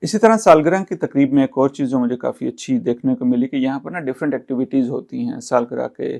इसी तरह सालगिरह की तकरीब में एक और चीज़ जो मुझे काफ़ी अच्छी देखने को मिली कि यहाँ पर ना डिफरेंट एक्टिविटीज़ होती हैं सालगिरह के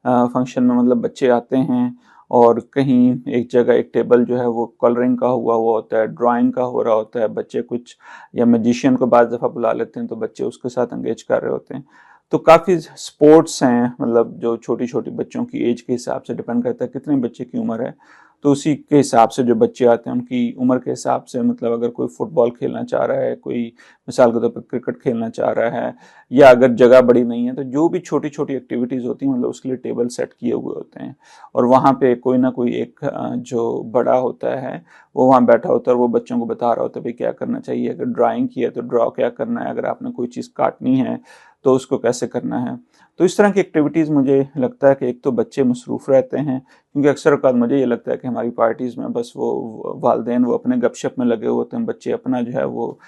फंक्शन में। मतलब बच्चे आते हैं और कहीं एक जगह एक टेबल जो है वो कलरिंग का हुआ हुआ होता है, ड्राइंग का हो रहा होता है, बच्चे कुछ या मैजिशियन को बाज़ दफ़ा बुला लेते हैं तो बच्चे उसके साथ एंगेज कर रहे होते हैं। तो काफ़ी स्पोर्ट्स हैं, मतलब जो छोटी छोटी बच्चों की एज के हिसाब से डिपेंड करता है कितने बच्चे की उम्र है, तो उसी के हिसाब से जो बच्चे आते हैं उनकी उम्र के हिसाब से, मतलब अगर कोई फुटबॉल खेलना चाह रहा है, कोई मिसाल के तौर पर क्रिकेट खेलना चाह रहा है, या अगर जगह बड़ी नहीं है तो जो भी छोटी छोटी एक्टिविटीज़ होती हैं मतलब उसके लिए टेबल सेट किए हुए होते हैं। और वहाँ पे कोई ना कोई एक जो बड़ा होता है वो वहाँ बैठा होता है और वो बच्चों को बता रहा होता है भाई क्या करना चाहिए, अगर ड्राइंग की है तो ड्रॉ क्या करना है, अगर आपने कोई चीज़ काटनी है तो उसको कैसे करना है। तो इस तरह की एक्टिविटीज़ मुझे लगता है कि एक तो बच्चे मसरूफ़ रहते हैं, क्योंकि अक्सर औक़ात मुझे ये लगता है कि हमारी पार्टीज़ में बस वो वालिदैन वो अपने गपशप में लगे होते हैं, बच्चे अपना जो है वो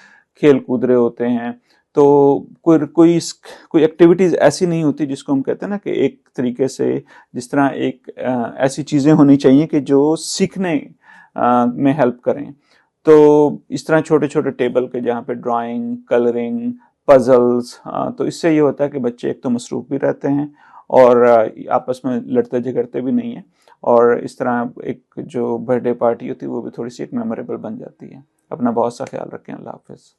खेल कूद रहे होते हैं। तो कोई एक्टिविटीज़ ऐसी नहीं होती जिसको हम कहते हैं ना कि एक तरीके से जिस तरह एक ऐसी चीज़ें होनी चाहिए कि जो सीखने में हेल्प करें। तो इस तरह छोटे छोटे टेबल के जहाँ पे ड्राइंग, कलरिंग, पजल्स, तो इससे ये होता है कि बच्चे एक तो मसरूफ़ भी रहते हैं और आपस में लड़ते झगड़ते भी नहीं हैं, और इस तरह एक जो बर्थडे पार्टी होती है वो भी थोड़ी सी एक मेमोरेबल बन जाती है। अपना बहुत सा ख्याल रखें। अल्लाह हाफ़िज़।